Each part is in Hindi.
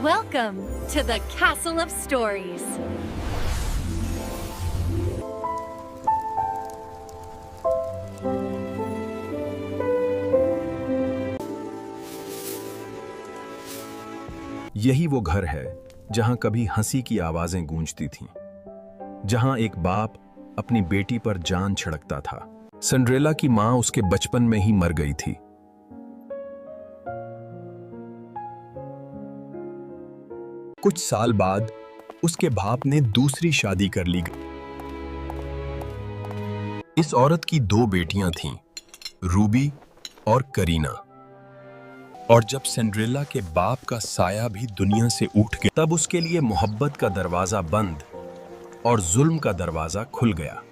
Welcome to the Castle of Stories. यही वो घर है जहां कभी हंसी की आवाजें गूंजती थीं, जहां एक बाप अपनी बेटी पर जान छिड़कता था। सिंड्रेला की मां उसके बचपन में ही मर गई थी। कुछ साल बाद उसके बाप ने दूसरी शादी कर ली। इस औरत की दो बेटियां थीं, रूबी और करीना। और जब सिंड्रेला के बाप का साया भी दुनिया से उठ गया, तब उसके लिए मोहब्बत का दरवाजा बंद और जुल्म का दरवाजा खुल गया।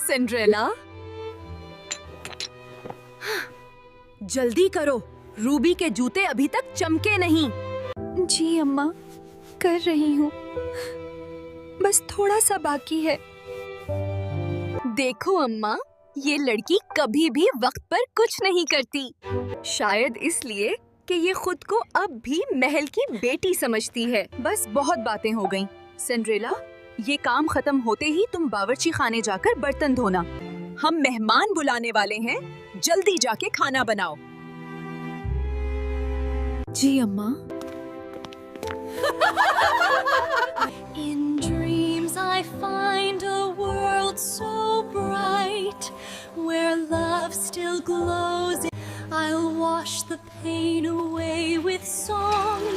सिंड्रेला, जल्दी करो, रूबी के जूते अभी तक चमके नहीं। जी अम्मा, कर रही हूँ। बस थोड़ा सा बाकी है। देखो अम्मा, ये लड़की कभी भी वक्त पर कुछ नहीं करती। शायद इसलिए कि ये खुद को अब भी महल की बेटी समझती है। बस बहुत बातें हो गईं। सिंड्रेला, ये काम खत्म होते ही तुम बावर्ची खाने जाकर बर्तन धोना। हम मेहमान बुलाने वाले हैं, जल्दी जाके खाना बनाओ। जी अम्मा। In dreams I find a world so bright where love still glows. I'll wash the pain away with song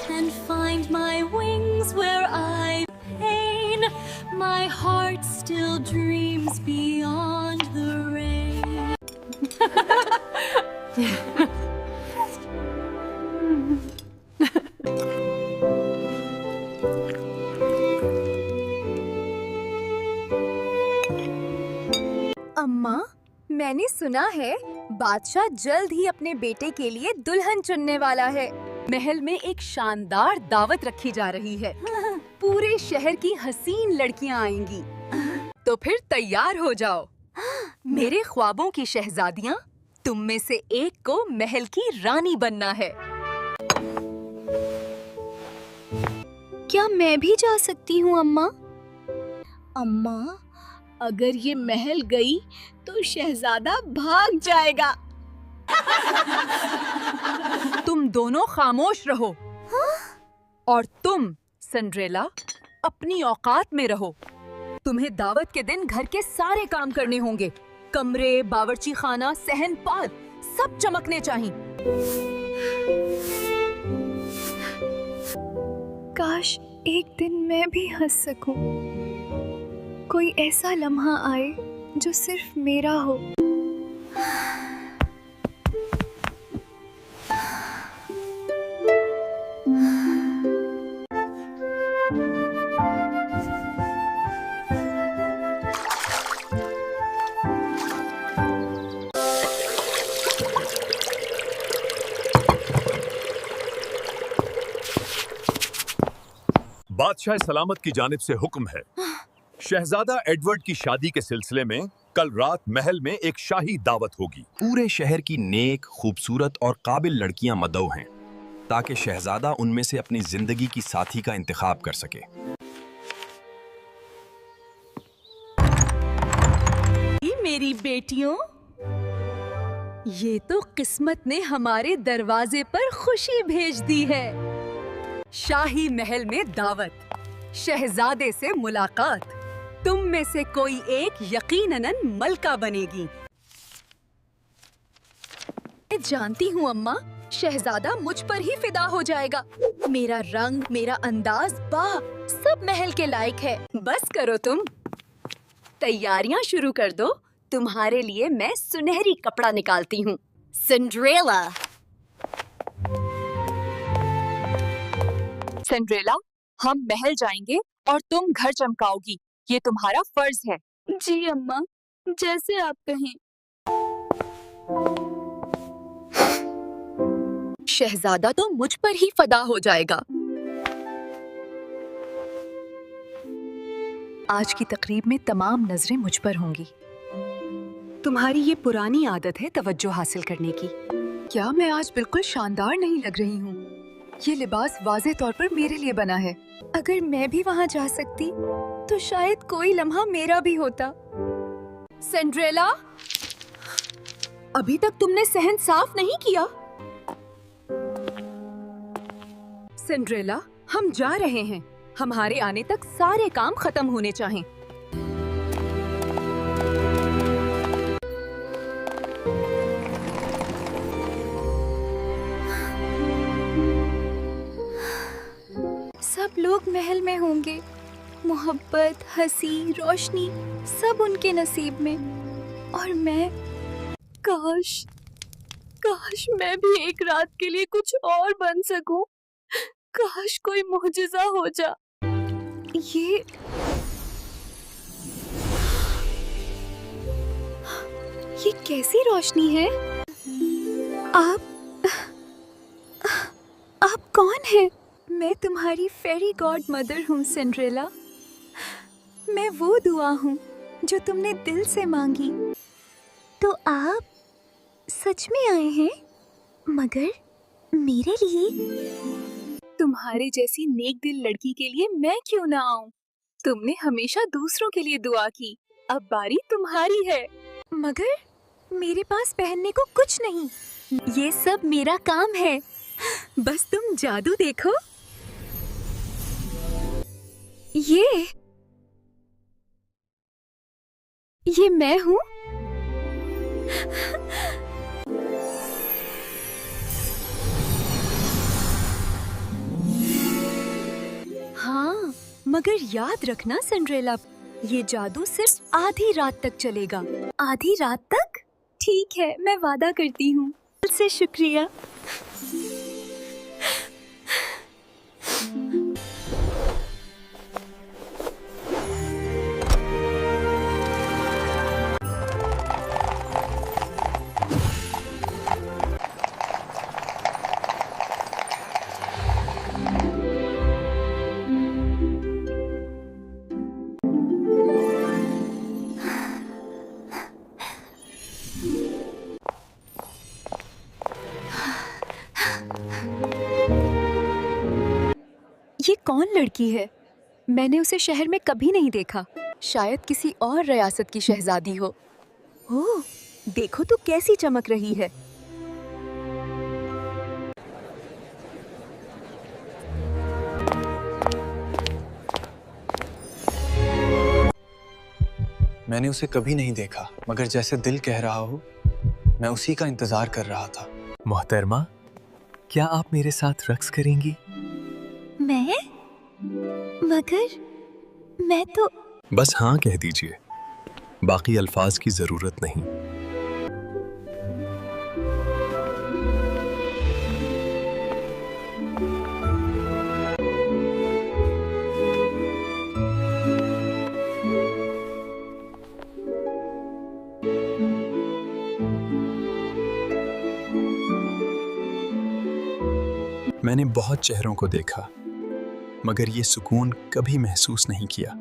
and find my wings where I pain. My heart still dreams beyond the rain. अम्मा, मैंने सुना है बादशाह जल्द ही अपने बेटे के लिए दुल्हन चुनने वाला है। महल में एक शानदार दावत रखी जा रही है। पूरे शहर की हसीन लड़कियां आएंगी। तो फिर तैयार हो जाओ। मेरे ख्वाबों की शहजादियां, तुम में से एक को महल की रानी बनना है। क्या मैं भी जा सकती हूँ अम्मा? अम्मा, अगर ये महल गई तो शहजादा भाग जाएगा। तुम दोनों खामोश रहो। और तुम सिंड्रेला, अपनी औकात में रहो। तुम्हें दावत के दिन घर के सारे काम करने होंगे। कमरे, बावर्ची खाना, सहन पाल सब चमकने चाहिए। काश एक दिन मैं भी हंस सकूं। कोई ऐसा लम्हा आए जो सिर्फ मेरा हो। बादशाह सलामत की जानिब से हुक्म है। शहजादा एडवर्ड की शादी के सिलसिले में कल रात महल में एक शाही दावत होगी। पूरे शहर की नेक, खूबसूरत और काबिल लड़कियां मदऊ हैं, ताकि शहजादा उनमें से अपनी जिंदगी की साथी का इंतखाब कर सके। मेरी बेटियों, ये तो किस्मत ने हमारे दरवाजे पर खुशी भेज दी है। शाही महल में दावत, शहजादे से मुलाकात। तुम में से कोई एक यकीनन मलका बनेगी। मैं जानती हूँ अम्मा, शहजादा मुझ पर ही फिदा हो जाएगा। मेरा रंग, मेरा अंदाज, सब महल के लायक है। बस करो तुम। तैयारियां शुरू कर दो। तुम्हारे लिए मैं सुनहरी कपड़ा निकालती हूँ। Cinderella, सिंड्रेला, हम महल जाएंगे और तुम घर चमकाओगी। ये तुम्हारा फर्ज है। जी अम्मा, जैसे आप कहें। शहजादा तो मुझ पर ही फदा हो जाएगा। आज की तकरीब में तमाम नजरें मुझ पर होंगी। तुम्हारी ये पुरानी आदत है तवज्जो हासिल करने की। क्या मैं आज बिल्कुल शानदार नहीं लग रही हूँ? ये लिबास वाज़ेह तौर पर मेरे लिए बना है। अगर मैं भी वहाँ जा सकती तो शायद कोई लम्हा मेरा भी होता। सिंड्रेला, अभी तक तुमने सहन साफ नहीं किया। सिंड्रेला, हम जा रहे हैं। हमारे आने तक सारे काम खत्म होने चाहिए। सब लोग महल में होंगे। मोहब्बत, हंसी, रोशनी सब उनके नसीब में। और मैं, काश मैं भी एक रात के लिए कुछ और बन सकूं। काश कोई मुअजिज़ा हो जा। ये कैसी रोशनी है? आप कौन हैं? मैं तुम्हारी फेरी गॉड मदर हूँ सिंड्रेला। मैं वो दुआ हूँ जो तुमने दिल से मांगी। तो आप सच में आए हैं? मगर मेरे लिए? तुम्हारे जैसी नेक दिल लड़की के लिए मैं क्यों ना आऊं? तुमने हमेशा दूसरों के लिए दुआ की, अब बारी तुम्हारी है। मगर मेरे पास पहनने को कुछ नहीं। ये सब मेरा काम है। बस तुम जादू देखो। ये मैं हूँ। हाँ, मगर याद रखना सिंड्रेला, ये जादू सिर्फ आधी रात तक चलेगा। आधी रात तक? ठीक है, मैं वादा करती हूँ। दिल से शुक्रिया। ये कौन लड़की है? मैंने उसे शहर में कभी नहीं देखा। शायद किसी और रियासत की शहजादी हो। ओह, देखो तो कैसी चमक रही है। मैंने उसे कभी नहीं देखा, मगर जैसे दिल कह रहा हो, मैं उसी का इंतजार कर रहा था। मोहतरमा, क्या आप मेरे साथ रक्स करेंगी? मैं? मगर मैं तो... बस हाँ कह दीजिए, बाकी अल्फाज की जरूरत नहीं। मैंने बहुत चेहरों को देखा, मगर ये सुकून कभी महसूस नहीं किया।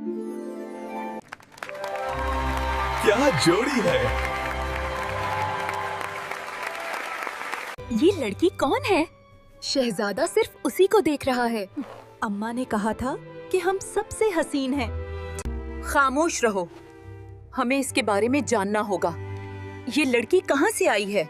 क्या जोड़ी है! ये लड़की कौन है? शहजादा सिर्फ उसी को देख रहा है। अम्मा ने कहा था कि हम सबसे हसीन हैं। खामोश रहो, हमें इसके बारे में जानना होगा। ये लड़की कहाँ से आई है?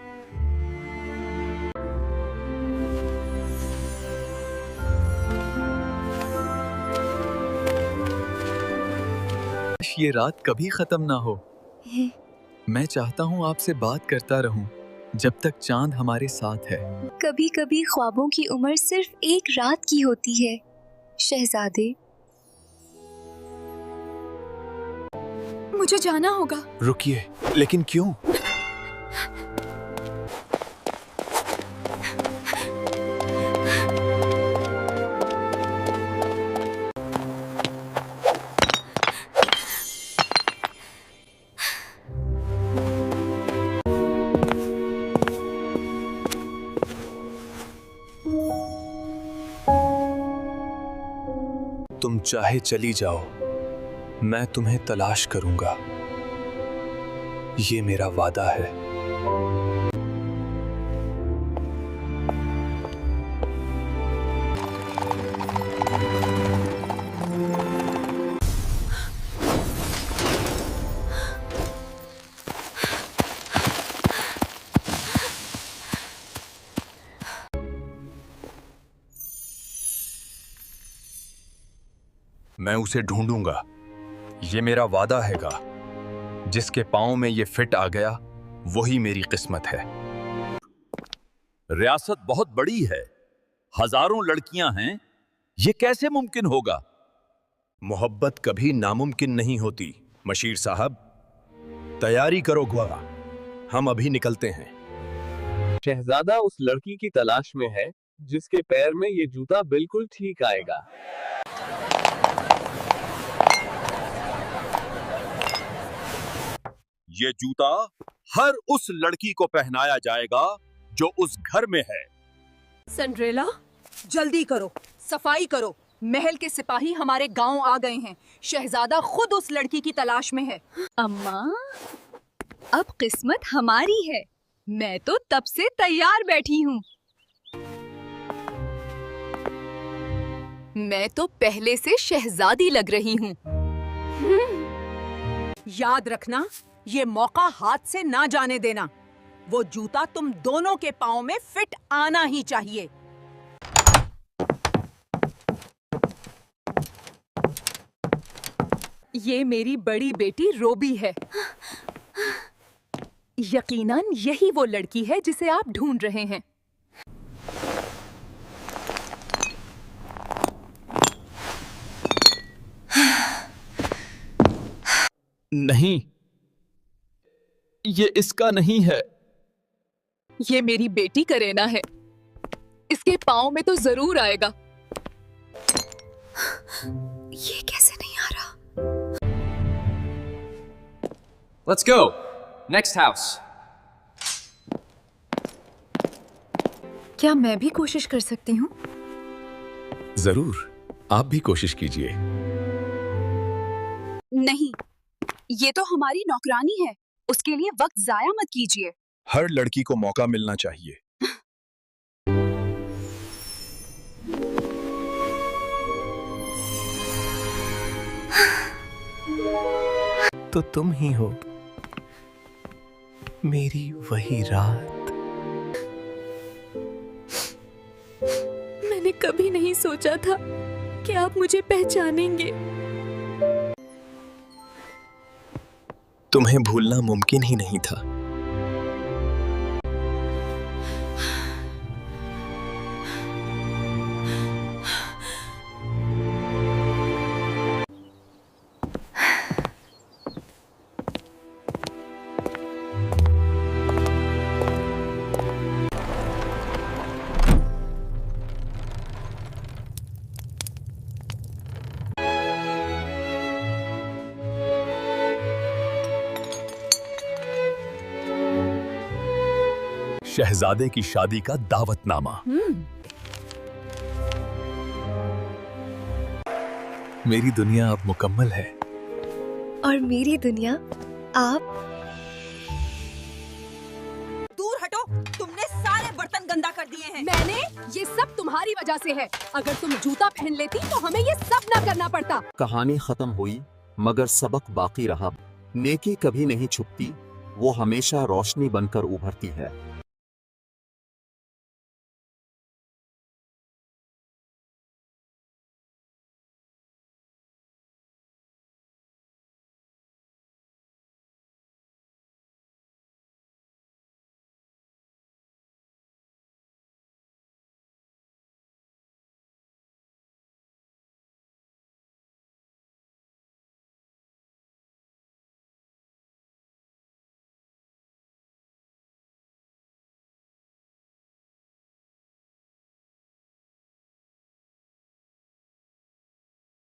ये रात कभी खत्म ना हो। मैं चाहता हूँ आपसे बात करता रहूं जब तक चांद हमारे साथ है। कभी कभी ख्वाबों की उम्र सिर्फ एक रात की होती है, शहजादे। मुझे जाना होगा। रुकिए, लेकिन क्यों? चाहे चली जाओ, मैं तुम्हें तलाश करूंगा। ये मेरा वादा है। मैं उसे ढूंढूंगा। ये मेरा वादा हैगा। जिसके पांव में ये फिट आ गया, वही मेरी किस्मत है। रियासत बहुत बड़ी है, हजारों लड़कियां हैं, ये कैसे मुमकिन होगा? मोहब्बत कभी नामुमकिन नहीं होती। मशीर साहब, तैयारी करो ग्वा, हम अभी निकलते हैं। शहजादा उस लड़की की तलाश में है जिसके पैर में ये जूता बिल्कुल ठीक आएगा। ये जूता हर उस लड़की को पहनाया जाएगा जो उस घर में है। सिंड्रेला, जल्दी करो, सफाई करो। महल के सिपाही हमारे गांव आ गए हैं। शहजादा खुद उस लड़की की तलाश में है। अम्मा, अब किस्मत हमारी है। मैं तो तब से तैयार बैठी हूँ। मैं तो पहले से शहजादी लग रही हूँ। याद रखना, ये मौका हाथ से ना जाने देना। वो जूता तुम दोनों के पाँव में फिट आना ही चाहिए। ये मेरी बड़ी बेटी रोबी है। यकीनन यही वो लड़की है जिसे आप ढूंढ रहे हैं। नहीं, ये इसका नहीं है। ये मेरी बेटी करेना है। इसके पाँव में तो जरूर आएगा। ये कैसे नहीं आ रहा? Let's go. Next house. क्या मैं भी कोशिश कर सकती हूँ? जरूर, आप भी कोशिश कीजिए। नहीं, ये तो हमारी नौकरानी है। उसके लिए वक्त जाया मत कीजिए। हर लड़की को मौका मिलना चाहिए। तो तुम ही हो मेरी वही रात। मैंने कभी नहीं सोचा था कि आप मुझे पहचानेंगे। तुम्हें भूलना मुमकिन ही नहीं था। शहजादे की शादी का दावतनामा। मेरी दुनिया अब मुकम्मल है। और मेरी दुनिया आप। दूर हटो, तुमने सारे बर्तन गंदा कर दिए हैं। मैंने? ये सब तुम्हारी वजह से है। अगर तुम जूता पहन लेती तो हमें ये सब ना करना पड़ता। कहानी खत्म हुई, मगर सबक बाकी रहा। नेकी कभी नहीं छुपती, वो हमेशा रोशनी बनकर उभरती है।